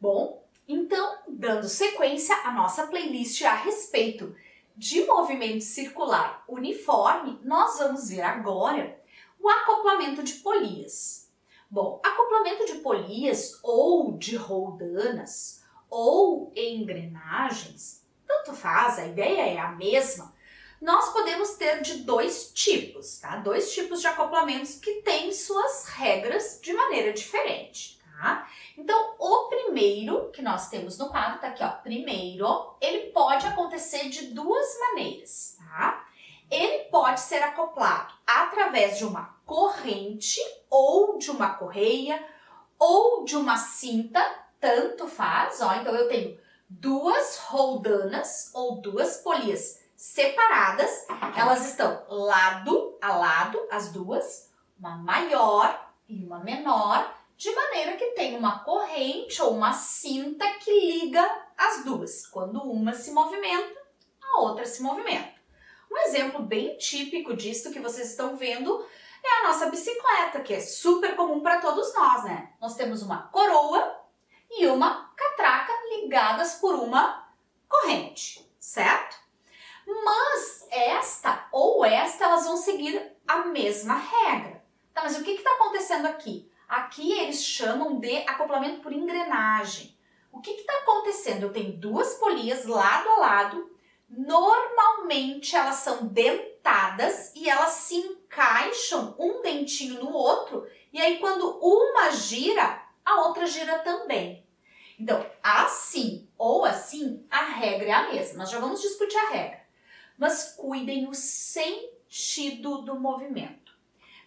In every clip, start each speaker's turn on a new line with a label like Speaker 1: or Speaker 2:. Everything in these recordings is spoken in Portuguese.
Speaker 1: Bom, então, dando sequência à nossa playlist a respeito de movimento circular uniforme, nós vamos ver agora o acoplamento de polias. Bom, acoplamento de polias ou de roldanas ou engrenagens, tanto faz, a ideia é a mesma. Nós podemos ter de dois tipos, tá? Dois tipos de acoplamentos que têm suas regras de maneira diferente, tá? Então, o primeiro que nós temos no quadro, tá aqui, ó. Primeiro, ele pode acontecer de duas maneiras, tá? Ele pode ser acoplado através de uma corrente ou de uma correia ou de uma cinta, tanto faz, ó. Então, eu tenho duas roldanas ou duas polias separadas, elas estão lado a lado, as duas, uma maior e uma menor, de maneira que tem uma corrente ou uma cinta que liga as duas. Quando uma se movimenta, a outra se movimenta. Um exemplo bem típico disso que vocês estão vendo é a nossa bicicleta, que é super comum para todos nós, né? Nós temos uma coroa e uma catraca ligadas por uma corrente, certo? Mas esta ou esta, elas vão seguir a mesma regra. Tá, mas o que está acontecendo aqui? Aqui eles chamam de acoplamento por engrenagem. O que está acontecendo? Eu tenho duas polias lado a lado, normalmente elas são dentadas e elas se encaixam um dentinho no outro, e aí quando uma gira, a outra gira também. Então, assim ou assim, a regra é a mesma. Nós já vamos discutir a regra. Mas cuidem no sentido do movimento.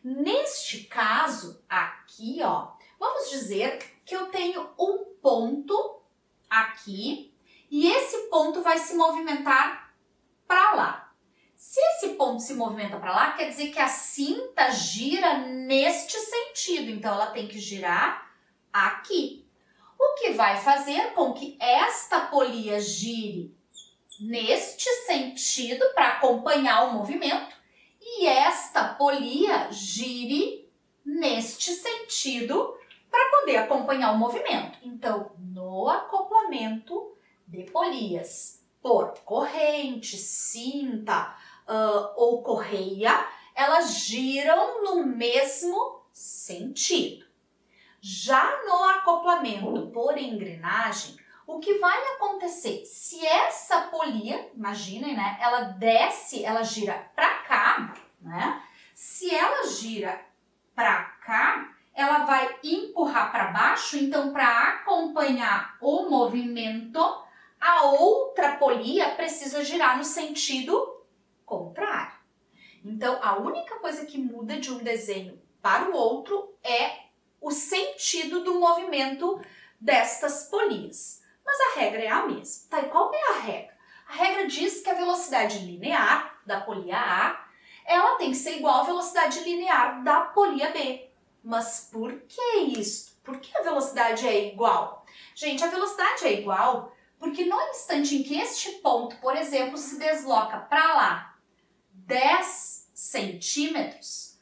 Speaker 1: Neste caso, aqui, ó, vamos dizer que eu tenho um ponto aqui e esse ponto vai se movimentar para lá. Se esse ponto se movimenta para lá, quer dizer que a cinta gira neste sentido, então ela tem que girar aqui. O que vai fazer com que esta polia gire neste sentido para acompanhar o movimento e esta polia gire neste sentido para poder acompanhar o movimento. Então, no acoplamento de polias por corrente, cinta ou correia, elas giram no mesmo sentido. Já no acoplamento por engrenagem, o que vai acontecer? Se essa polia, imaginem, né? Ela desce, ela gira para cá, né? Se ela gira para cá, ela vai empurrar para baixo. Então, para acompanhar o movimento, a outra polia precisa girar no sentido contrário. Então, a única coisa que muda de um desenho para o outro é o sentido do movimento destas polias. Mas a regra é a mesma. Tá, e qual é a regra? A regra diz que a velocidade linear da polia A, ela tem que ser igual à velocidade linear da polia B. Mas por que isso? Por que a velocidade é igual? Gente, a velocidade é igual porque no instante em que este ponto, por exemplo, se desloca para lá 10 centímetros,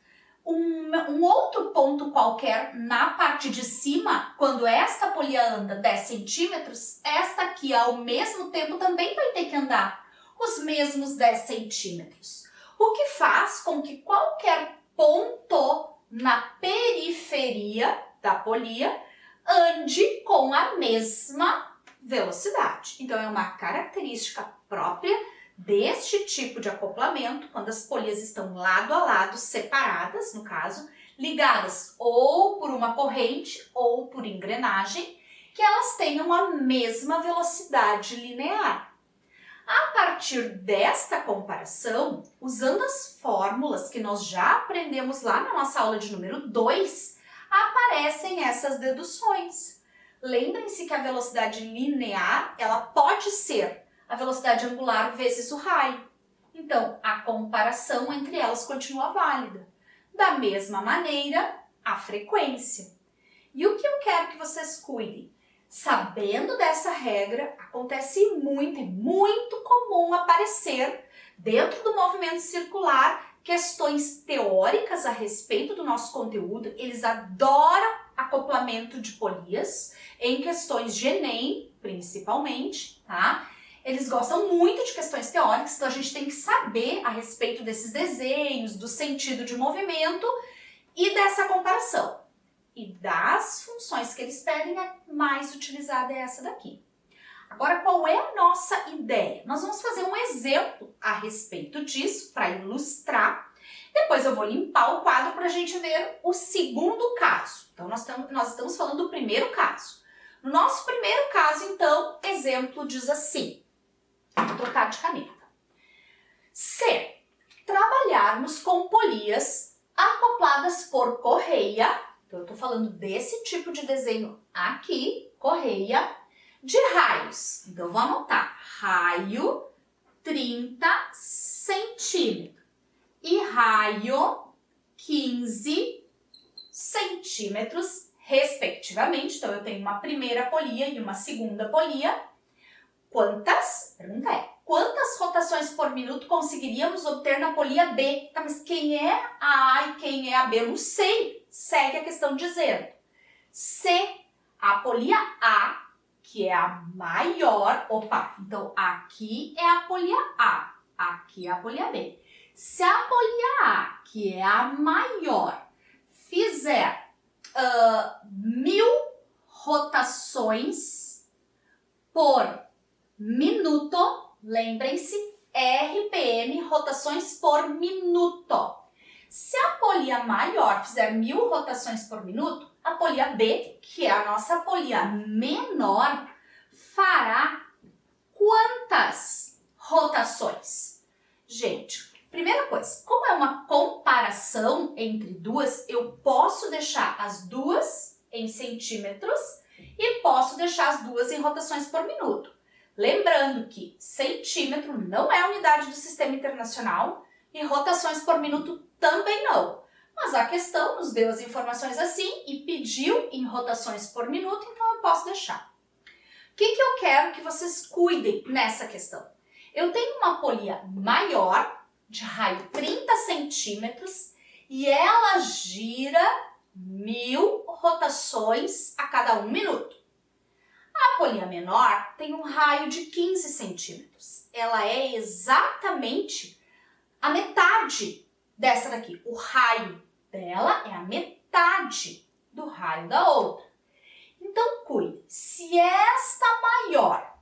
Speaker 1: um outro ponto qualquer na parte de cima, quando esta polia anda 10 centímetros, esta aqui ao mesmo tempo também vai ter que andar os mesmos 10 centímetros. O que faz com que qualquer ponto na periferia da polia ande com a mesma velocidade. Então, é uma característica própria deste tipo de acoplamento, quando as polias estão lado a lado, separadas, no caso, ligadas ou por uma corrente ou por engrenagem, que elas tenham a mesma velocidade linear. A partir desta comparação, usando as fórmulas que nós já aprendemos lá na nossa aula de número 2, aparecem essas deduções. Lembrem-se que a velocidade linear, ela pode ser a velocidade angular vezes o raio. Então, a comparação entre elas continua válida. Da mesma maneira, a frequência. E o que eu quero que vocês cuidem? Sabendo dessa regra, acontece muito, é muito comum aparecer dentro do movimento circular questões teóricas a respeito do nosso conteúdo. Eles adoram acoplamento de polias, em questões de Enem, principalmente, tá? Eles gostam muito de questões teóricas, então a gente tem que saber a respeito desses desenhos, do sentido de movimento e dessa comparação. E das funções que eles pedem, a mais utilizada é essa daqui. Agora, qual é a nossa ideia? Nós vamos fazer um exemplo a respeito disso, para ilustrar. Depois eu vou limpar o quadro para a gente ver o segundo caso. Então, nós estamos falando do primeiro caso. No nosso primeiro caso, então, exemplo diz assim. Vou trocar de caneta. Se trabalharmos com polias acopladas por correia, então eu estou falando desse tipo de desenho aqui, correia, de raios. Então, eu vou anotar. Raio 30 centímetros e raio 15 centímetros, respectivamente. Então, eu tenho uma primeira polia e uma segunda polia. Pergunta é, quantas rotações por minuto conseguiríamos obter na polia B? Tá, mas quem é a A e quem é a B? Eu não sei. Segue a questão dizendo. Se a polia A, que é a maior, então aqui é a polia A, aqui é a polia B. Se a polia A, que é a maior, fizer 1000 rotações por minuto, lembrem-se, RPM, rotações por minuto. Se a polia maior fizer 1000 rotações por minuto, a polia B, que é a nossa polia menor, fará quantas rotações? Gente, primeira coisa, como é uma comparação entre duas, eu posso deixar as duas em centímetros e posso deixar as duas em rotações por minuto. Lembrando que centímetro não é a unidade do Sistema Internacional e rotações por minuto também não. Mas a questão nos deu as informações assim e pediu em rotações por minuto, então eu posso deixar. O que eu quero que vocês cuidem nessa questão? Eu tenho uma polia maior, de raio 30 centímetros, e ela gira 1000 rotações a cada 1 minuto. A polia menor tem um raio de 15 centímetros. Ela é exatamente a metade dessa daqui. O raio dela é a metade do raio da outra. Então, cuide. Se esta maior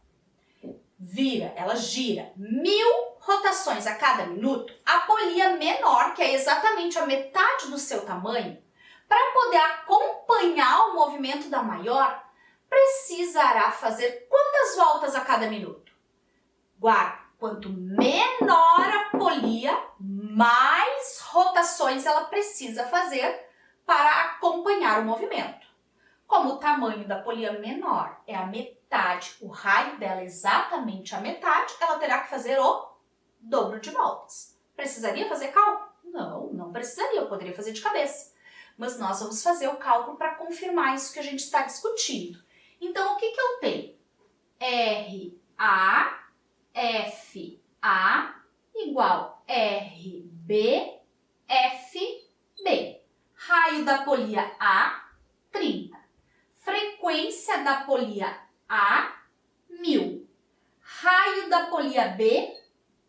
Speaker 1: ela gira 1000 rotações a cada minuto, a polia menor, que é exatamente a metade do seu tamanho, para poder acompanhar o movimento da maior, precisará fazer quantas voltas a cada minuto? Guarda, quanto menor a polia, mais rotações ela precisa fazer para acompanhar o movimento. Como o tamanho da polia menor é a metade, o raio dela é exatamente a metade, ela terá que fazer o dobro de voltas. Precisaria fazer cálculo? Não, não precisaria, eu poderia fazer de cabeça. Mas nós vamos fazer o cálculo para confirmar isso que a gente está discutindo. Então, o que eu tenho? RA igual RB, FB. Raio da polia A, 30. Frequência da polia A, 1000. Raio da polia B,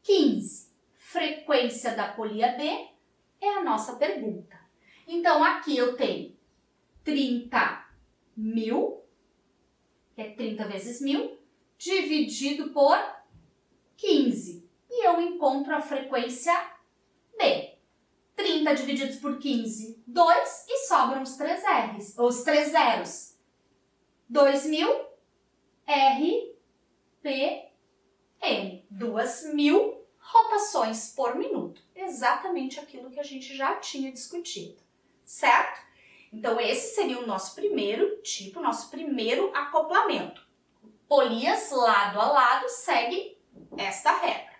Speaker 1: 15. Frequência da polia B é a nossa pergunta. Então, aqui eu tenho 30.000, que é 30 vezes 1000, dividido por 15. E eu encontro a frequência B. 30 divididos por 15, 2, e sobram os 3 R's, ou os 3 zeros. 2000 RPM. 2000 rotações por minuto. Exatamente aquilo que a gente já tinha discutido, certo? Então, esse seria o nosso primeiro tipo, nosso primeiro acoplamento. Polias lado a lado segue esta regra.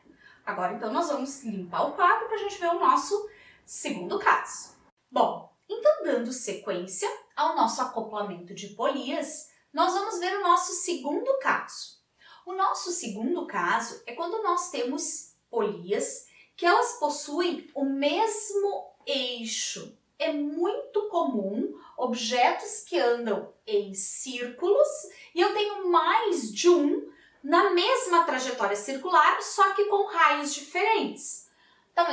Speaker 1: Agora, então, nós vamos limpar o quadro para a gente ver o nosso segundo caso. Bom, então, dando sequência ao nosso acoplamento de polias, nós vamos ver o nosso segundo caso. O nosso segundo caso é quando nós temos polias que elas possuem o mesmo eixo é muito comum objetos que andam em círculos e eu tenho mais de um na mesma trajetória circular, só que com raios diferentes. Então,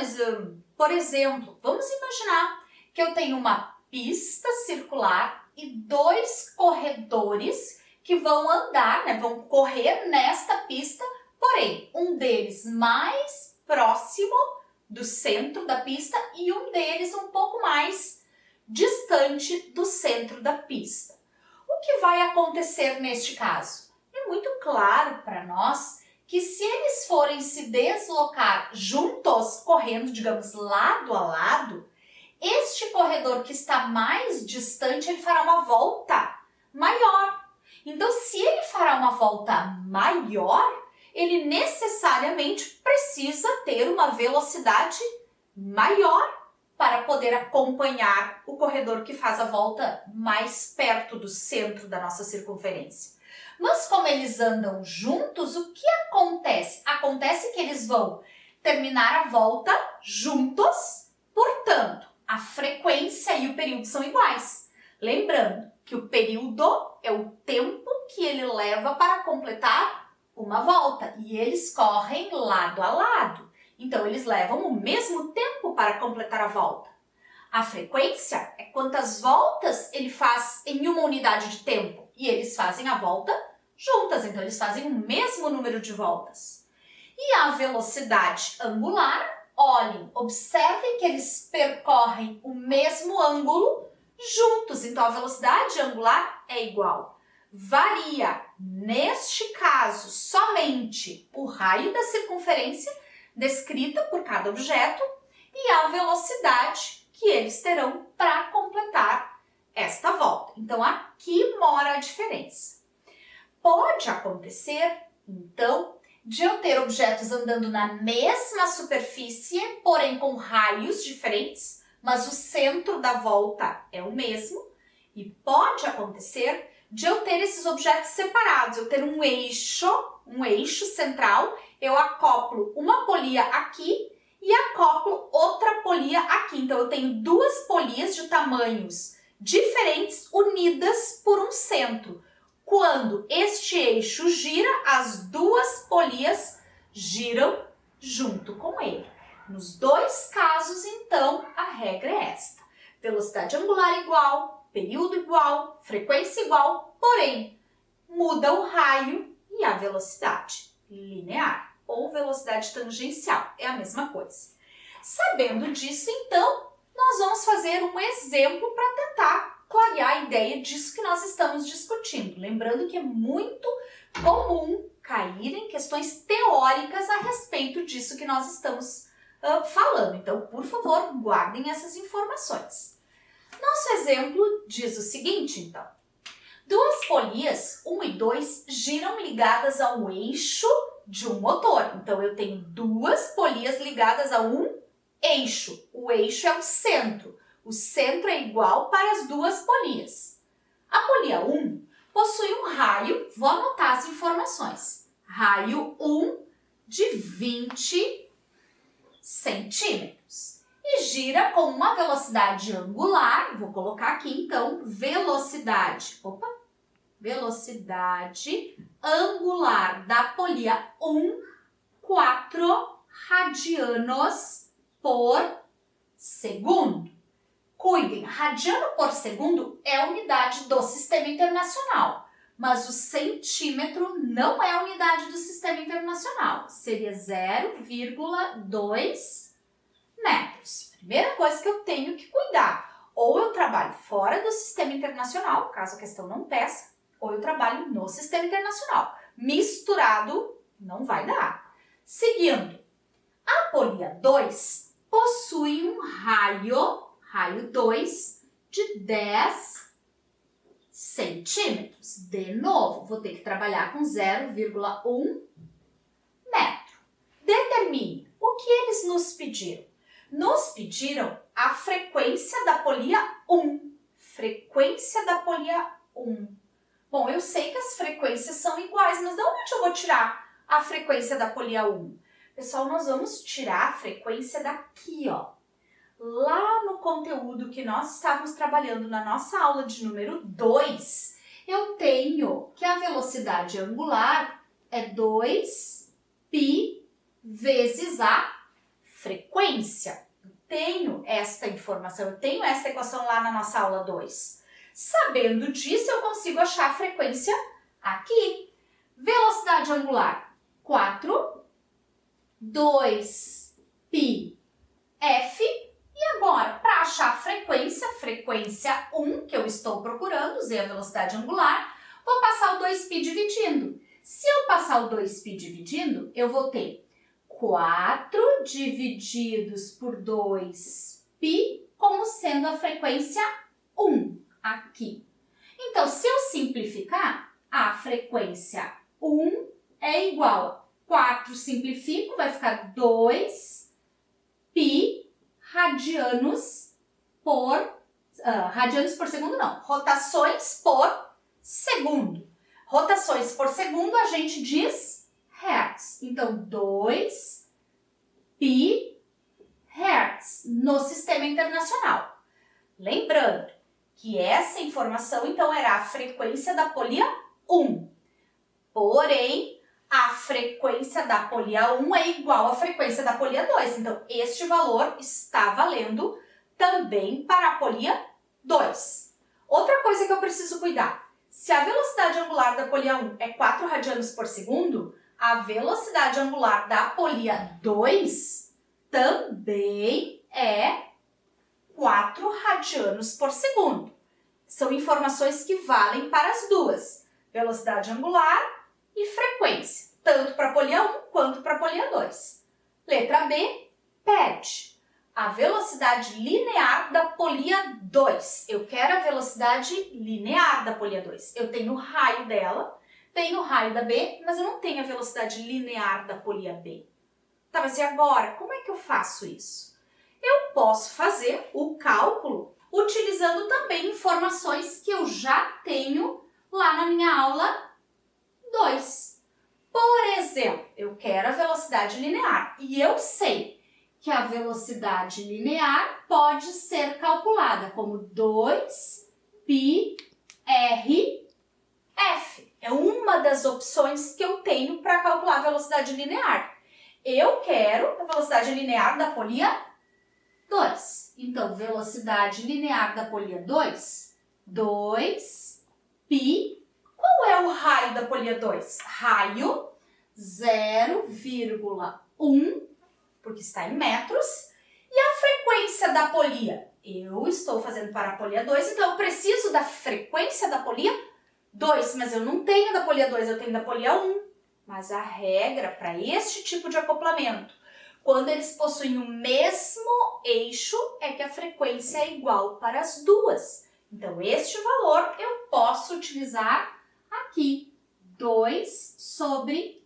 Speaker 1: por exemplo, vamos imaginar que eu tenho uma pista circular e dois corredores que vão andar, né, vão correr nesta pista, porém, um deles mais próximo do centro da pista e um deles um pouco mais distante do centro da pista. O que vai acontecer neste caso? É muito claro para nós que se eles forem se deslocar juntos, correndo, digamos, lado a lado, este corredor que está mais distante, ele fará uma volta maior. Então, se ele fará uma volta maior, ele necessariamente precisa ter uma velocidade maior para poder acompanhar o corredor que faz a volta mais perto do centro da nossa circunferência. Mas como eles andam juntos, o que acontece? Acontece que eles vão terminar a volta juntos, portanto, a frequência e o período são iguais. Lembrando que o período é o tempo que ele leva para completar uma volta e eles correm lado a lado. Então, eles levam o mesmo tempo para completar a volta. A frequência é quantas voltas ele faz em uma unidade de tempo e eles fazem a volta juntas, então eles fazem o mesmo número de voltas. E a velocidade angular, olhem, observem que eles percorrem o mesmo ângulo juntos, então a velocidade angular é igual. Varia, neste caso, somente o raio da circunferência descrita por cada objeto e a velocidade que eles terão para completar esta volta. Então, aqui mora a diferença. Pode acontecer, então, de eu ter objetos andando na mesma superfície, porém com raios diferentes, mas o centro da volta é o mesmo. E pode acontecer de eu ter esses objetos separados, eu ter um eixo central, eu acoplo uma polia aqui e acoplo outra polia aqui. Então, eu tenho duas polias de tamanhos diferentes unidas por um centro. Quando este eixo gira, as duas polias giram junto com ele. Nos dois casos, então, a regra é esta. Velocidade angular igual, período igual, frequência igual, porém, muda o raio e a velocidade linear ou velocidade tangencial, é a mesma coisa. Sabendo disso, então, nós vamos fazer um exemplo para tentar clarear a ideia disso que nós estamos discutindo. Lembrando que é muito comum cair em questões teóricas a respeito disso que nós estamos falando. Então, por favor, guardem essas informações. Nosso exemplo diz o seguinte, então. Duas polias, 1 e 2, giram ligadas a um eixo de um motor. Então, eu tenho duas polias ligadas a um eixo. O eixo é o centro. O centro é igual para as duas polias. A polia 1 possui um raio, vou anotar as informações. Raio 1 de 20 centímetros. E gira com uma velocidade angular, vou colocar aqui então, velocidade angular da polia 1, 4 radianos por segundo. Cuidem, radiano por segundo é a unidade do Sistema Internacional, mas o centímetro não é a unidade do Sistema Internacional, seria 0,2 metros. Primeira coisa que eu tenho que cuidar, ou eu trabalho fora do Sistema Internacional, caso a questão não peça, ou eu trabalho no Sistema Internacional. Misturado não vai dar. Seguindo, a polia 2 possui um raio 2 de 10 centímetros. De novo, vou ter que trabalhar com 0,1 metro. Determine o que eles nos pediram. Nos pediram a frequência da polia 1. Frequência da polia 1. Bom, eu sei que as frequências são iguais, mas de onde eu vou tirar a frequência da polia 1? Pessoal, nós vamos tirar a frequência daqui, ó. lá no conteúdo que nós estávamos trabalhando na nossa aula de número 2, eu tenho que a velocidade angular é 2π vezes a frequência. Eu tenho esta informação, eu tenho essa equação lá na nossa aula 2. Sabendo disso, eu consigo achar a frequência aqui. Velocidade angular, 4, 2πf. E agora, para achar a frequência 1, que eu estou procurando, usei a velocidade angular, vou passar o 2π dividindo. Se eu passar o 2π dividindo, eu vou ter 4 divididos por 2π como sendo a frequência 1 aqui. Então, se eu simplificar, a frequência 1 é igual a 4 simplifico, vai ficar 2π radianos por segundo não, rotações por segundo. Rotações por segundo a gente diz hertz. Então, 2π hertz no sistema internacional. Lembrando que essa informação, então, era a frequência da polia 1. Porém, a frequência da polia 1 é igual à frequência da polia 2. Então, este valor está valendo também para a polia 2. Outra coisa que eu preciso cuidar. Se a velocidade angular da polia 1 é 4 radianos por segundo, a velocidade angular da polia 2 também é 4 radianos por segundo. São informações que valem para as duas. Velocidade angular e frequência, tanto para a polia 1 quanto para a polia 2. Letra B, pede a velocidade linear da polia 2. Eu quero a velocidade linear da polia 2. Eu tenho o raio dela, tenho o raio da B, mas eu não tenho a velocidade linear da polia B. Tá, mas e agora? Como é que eu faço isso? Eu posso fazer o cálculo utilizando também informações que eu já tenho lá na minha aula 2. Por exemplo, eu quero a velocidade linear e eu sei que a velocidade linear pode ser calculada como 2πrf. É uma das opções que eu tenho para calcular a velocidade linear. Eu quero a velocidade linear da polia 2. Então, velocidade linear da polia 2, 2π. Qual é o raio da polia 2? Raio 0,1, porque está em metros. E a frequência da polia? Eu estou fazendo para a polia 2, então eu preciso da frequência da polia 2, mas eu não tenho da polia 2, eu tenho da polia 1. Mas a regra para este tipo de acoplamento, quando eles possuem o mesmo eixo, é que a frequência é igual para as duas. Então, este valor eu posso utilizar aqui, 2 sobre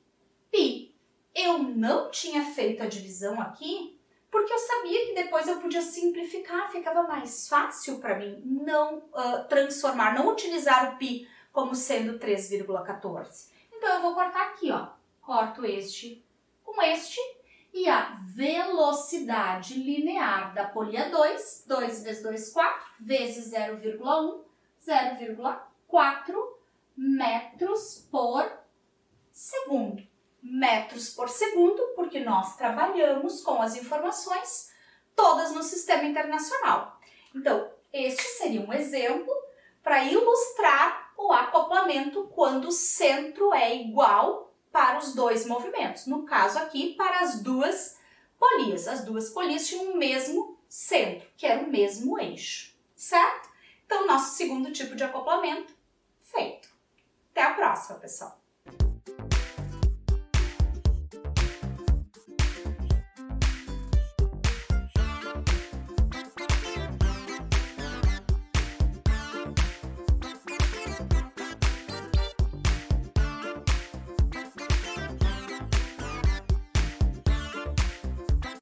Speaker 1: π. Eu não tinha feito a divisão aqui, porque eu sabia que depois eu podia simplificar, ficava mais fácil para mim não transformar, não utilizar o π como sendo 3,14. Então, eu vou cortar aqui, ó. Corto este com este. E a velocidade linear da polia 2, 2 vezes 2, 4, vezes 0,1, 0,4 metros por segundo. Metros por segundo, porque nós trabalhamos com as informações todas no sistema internacional. Então, este seria um exemplo para ilustrar o acoplamento quando o centro é igual para os dois movimentos. No caso aqui, para as duas polias. As duas polias tinham o mesmo centro, que era o mesmo eixo, certo? Então, nosso segundo tipo de acoplamento feito. Até a próxima, pessoal!